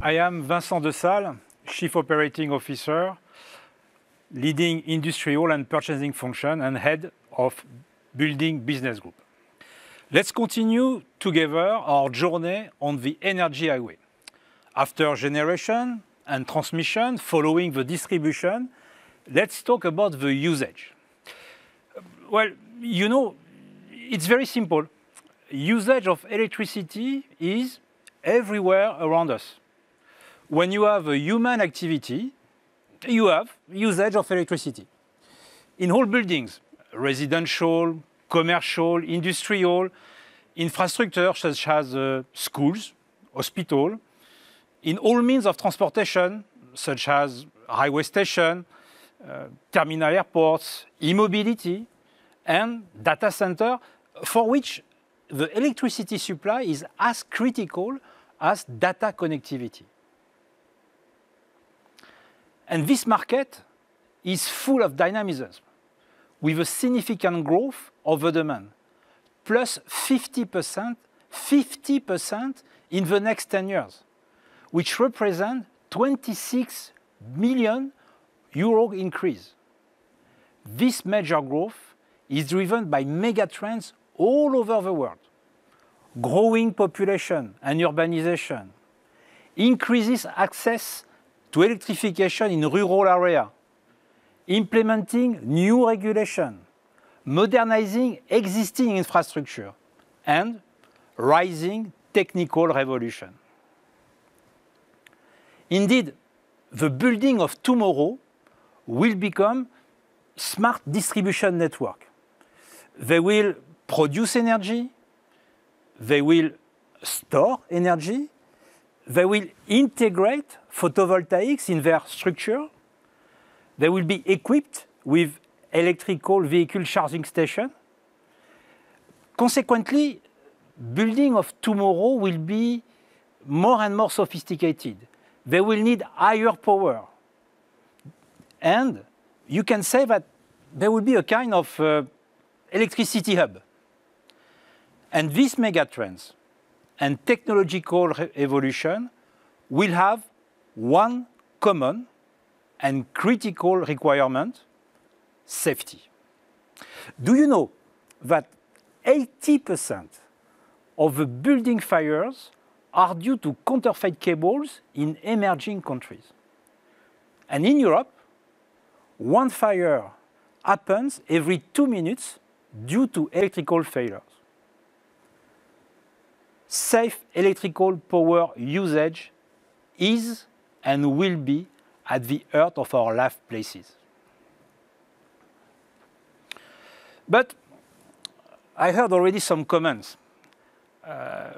I am Vincent Desalle, Chief Operating Officer, leading industrial and purchasing function and head of Building Business Group. Let's continue together our journey on the energy highway. After generation and transmission, following the distribution, let's talk about the usage. Well, you know, it's very simple. Usage of electricity is everywhere around us. When you have a human activity, you have usage of electricity. In all buildings, residential, commercial, industrial, infrastructure such as schools, hospitals, in all means of transportation such as highway station, terminal airports, e-mobility, and data center, for which the electricity supply is as critical as data connectivity. And this market is full of dynamism, with a significant growth of the demand, plus 50% in the next 10 years, which represent 26 million euro increase. This major growth is driven by mega trends all over the world. Growing population and urbanization, increases access to electrification in rural areas, implementing new regulation, modernizing existing infrastructure, and rising technical revolution. Indeed, the building of tomorrow will become smart distribution network. They will produce energy, they will store energy, they will integrate photovoltaics in their structure, they will be equipped with electrical vehicle charging station. Consequently, building of tomorrow will be more and more sophisticated. They will need higher power. And you can say that there will be a kind of electricity hub. And these megatrends and technological evolution will have one common and critical requirement: safety. Do you know that 80% of the building fires are due to counterfeit cables in emerging countries? And in Europe, one fire happens every 2 minutes due to electrical failures. Safe electrical power usage is and will be at the heart of our life places. But I heard already some comments.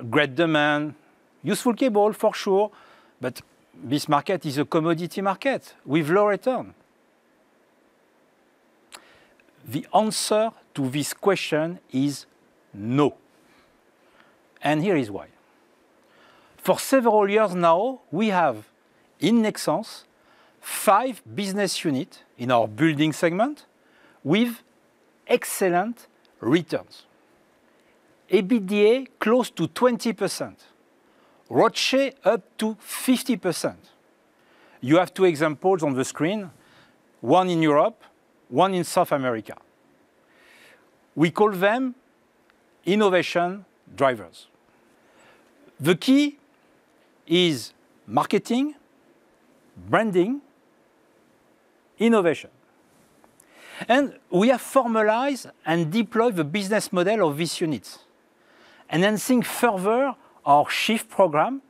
Great demand, useful cable for sure, but this market is a commodity market with low return. The answer to this question is no. And here is why. For several years now, we have, in Nexans, 5 business units in our building segment with excellent returns. EBITDA close to 20%, ROCE up to 50%. You have 2 examples on the screen, one in Europe, one in South America. We call them innovation drivers. The key is marketing, branding, innovation. And we have formalized and deployed the business model of these units, enhancing further our Shift program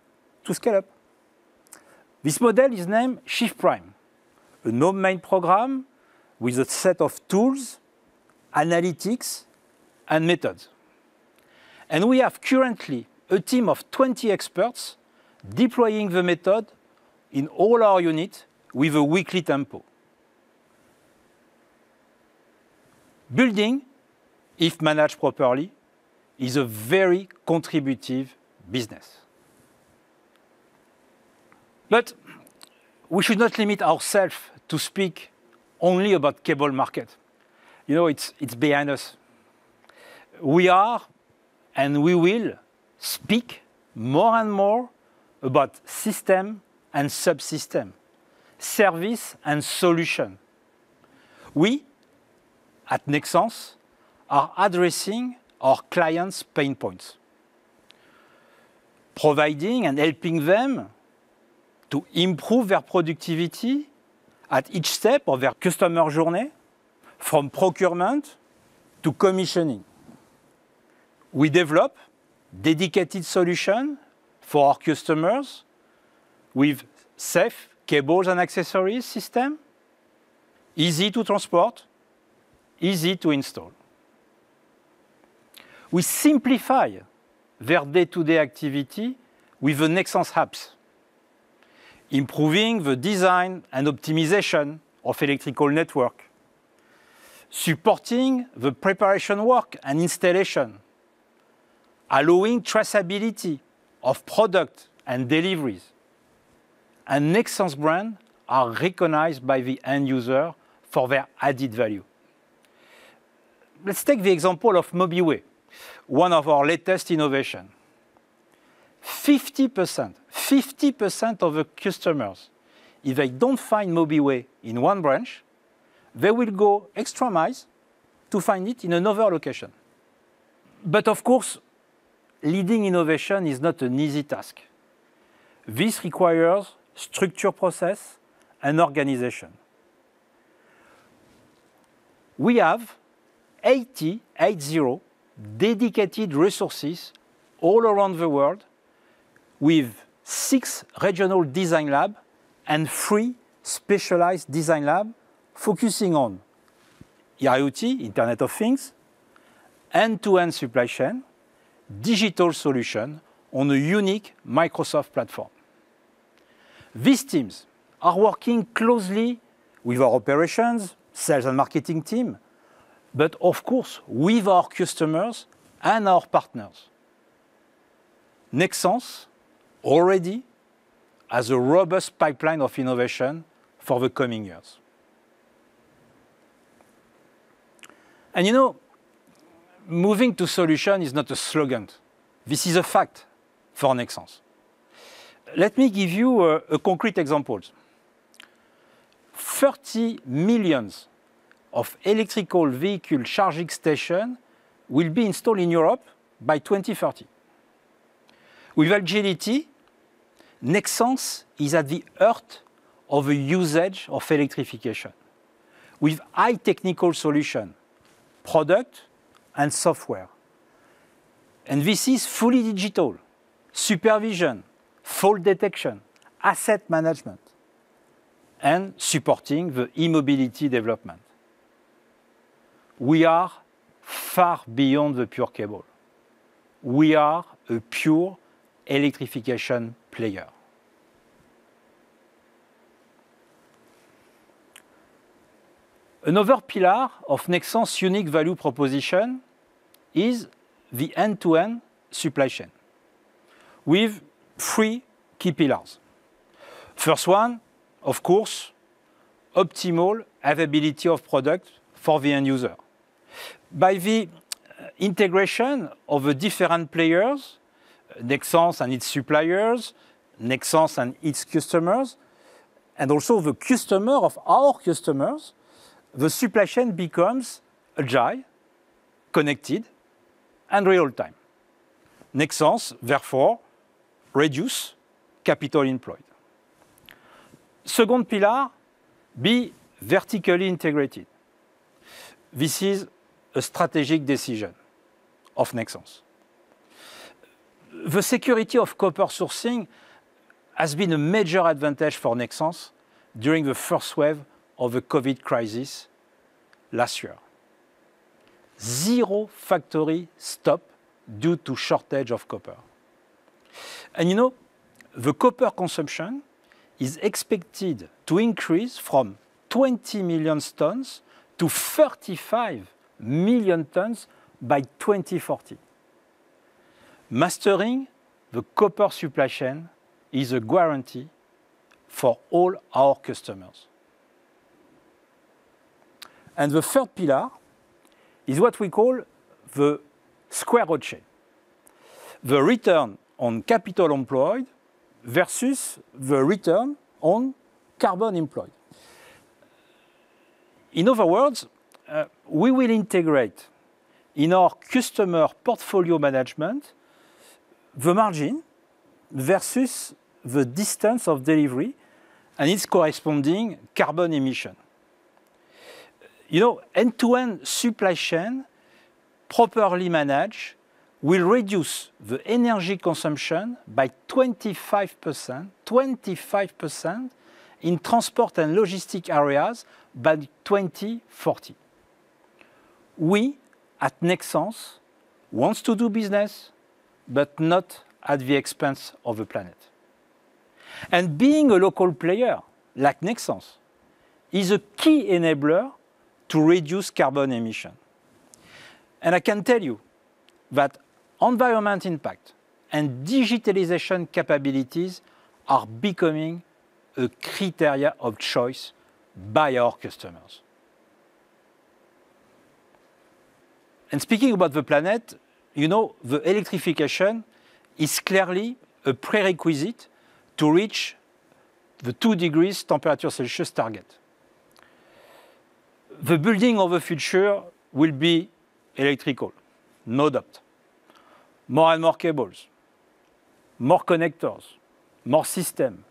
to scale up. This model is named Shift Prime, a no-main program with a set of tools, analytics, and methods. And we have currently a team of 20 experts deploying the method in all our units with a weekly tempo. Building, if managed properly, is a very contributive business. But we should not limit ourselves to speak only about cable market. You know, it's behind us. We are and we will speak more and more about system and subsystem, service and solution. We, at Nexans, are addressing our clients' pain points, providing and helping them to improve their productivity at each step of their customer journey, from procurement to commissioning. We develop dedicated solutions for our customers with safe cables and accessories system, easy to transport, easy to install. We simplify their day-to-day activity with the Nexans apps, improving the design and optimization of electrical network, supporting the preparation work and installation, allowing traceability of product and deliveries. And Nexans brands are recognized by the end user for their added value. Let's take the example of MobiWay, one of our latest innovations. 50% of the customers, if they don't find MobiWay in one branch, they will go extra miles to find it in another location. But of course, leading innovation is not an easy task. This requires structure, process, and organization. We have 80 dedicated resources all around the world with 6 regional design labs and 3 specialized design labs focusing on IoT, Internet of Things, end-to-end supply chain, digital solution on a unique Microsoft platform. These teams are working closely with our operations, sales and marketing team, but of course with our customers and our partners. Nexans already has a robust pipeline of innovation for the coming years. And you know, moving to solution is not a slogan. This is a fact for Nexans. Let me give you a concrete example. 30 million of electrical vehicle charging stations will be installed in Europe by 2030. With agility, Nexans is at the heart of the usage of electrification, with high technical solution, product and software. And this is fully digital, supervision, fault detection, asset management, and supporting the e-mobility development. We are far beyond the pure cable. We are a pure electrification player. Another pillar of Nexans' unique value proposition is the end-to-end supply chain, with 3 key pillars. First one, of course, optimal availability of product for the end user. By the integration of the different players, Nexans and its suppliers, Nexans and its customers, and also the customer of our customers, the supply chain becomes agile, connected, and real-time. Nexans, therefore, reduce capital employed. Second pillar, be vertically integrated. This is a strategic decision of Nexans. The security of copper sourcing has been a major advantage for Nexans during the first wave of the COVID crisis last year. 0 factory stop due to shortage of copper. And you know, the copper consumption is expected to increase from 20 million tons to 35 million tons by 2040. Mastering the copper supply chain is a guarantee for all our customers. And the third pillar is what we call the square ROCE, the return on capital employed versus the return on carbon employed. In other words, we will integrate in our customer portfolio management the margin versus the distance of delivery and its corresponding carbon emission. You know, end-to-end supply chain properly managed will reduce the energy consumption by 25% in transport and logistic areas by 2040. We, at Nexans, want to do business, but not at the expense of the planet. And being a local player, like Nexans, is a key enabler to reduce carbon emission. And I can tell you that environment impact and digitalization capabilities are becoming a criteria of choice by our customers. And speaking about the planet, you know, the electrification is clearly a prerequisite to reach the 2 degrees temperature Celsius target. The building of the future will be electrical, no doubt. More and more cables, more connectors, more system,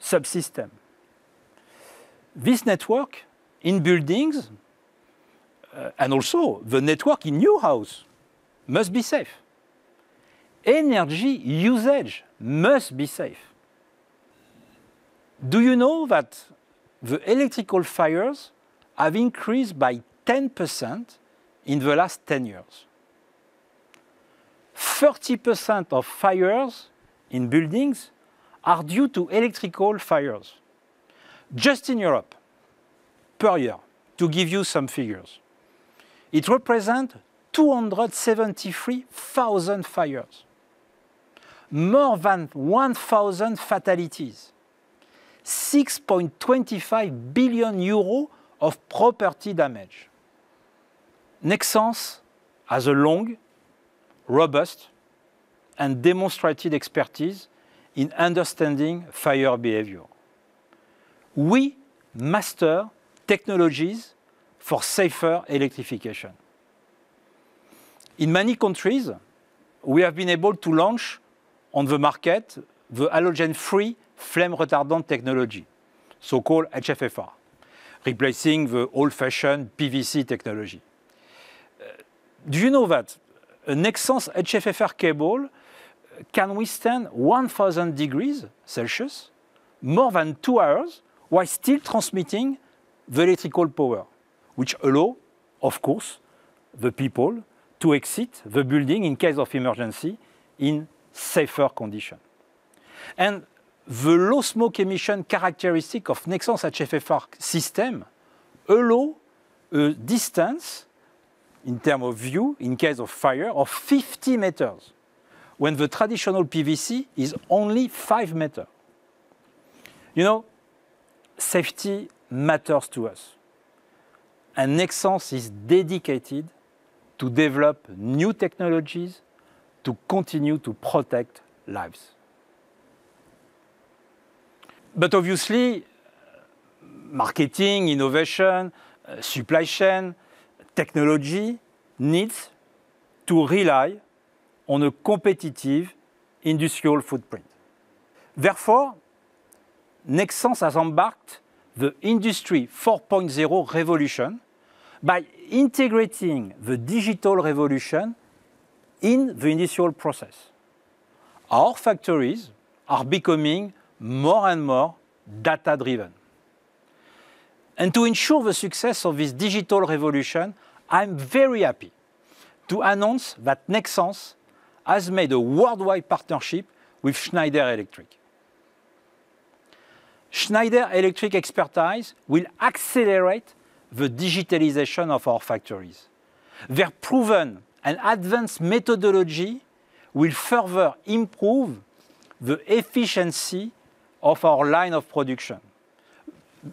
subsystem. This network in buildings and also the network in your house must be safe. Energy usage must be safe. Do you know that the electrical fires have increased by 10% in the last 10 years? 30% of fires in buildings are due to electrical fires. Just in Europe, per year, to give you some figures. It represents 273,000 fires, more than 1,000 fatalities, 6.25 billion euros of property damage. Nexans has a long, robust, and demonstrated expertise in understanding fire behavior. We master technologies for safer electrification. In many countries, we have been able to launch on the market the halogen-free flame retardant technology, so-called HFFR, replacing the old-fashioned PVC technology. Do you know that a Nexans HFFR cable can withstand 1,000 degrees Celsius, more than 2 hours, while still transmitting the electrical power, which allow, of course, the people to exit the building in case of emergency in safer conditions. And the low smoke emission characteristic of Nexans HFFR system allow a distance in terms of view, in case of fire, of 50 meters, when the traditional PVC is only 5 meters. You know, safety matters to us. And Nexans is dedicated to develop new technologies to continue to protect lives. But obviously, marketing, innovation, supply chain, technology needs to rely on a competitive industrial footprint. Therefore, Nexans has embarked the Industry 4.0 revolution by integrating the digital revolution in the industrial process. Our factories are becoming more and more data-driven. And to ensure the success of this digital revolution, I'm very happy to announce that Nexans has made a worldwide partnership with Schneider Electric. Schneider Electric expertise will accelerate the digitalization of our factories. Their proven and advanced methodology will further improve the efficiency of our line of production,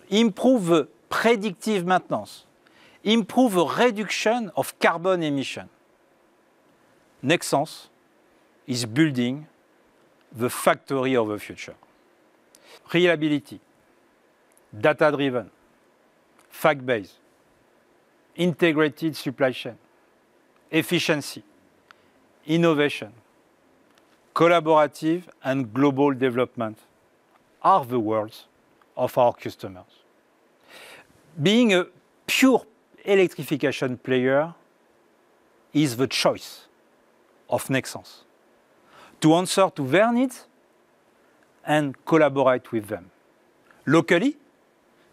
improve the predictive maintenance, improve the reduction of carbon emission. Nexans is building the factory of the future. Reliability, data-driven, fact-based, integrated supply chain, efficiency, innovation, collaborative and global development are the words of our customers. Being a pure electrification player is the choice of Nexans to answer to their needs and collaborate with them. Locally,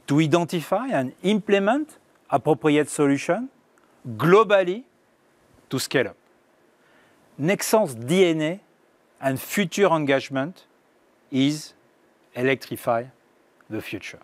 to identify and implement appropriate solutions, globally, to scale up. Nexans' DNA and future engagement is electrify the future.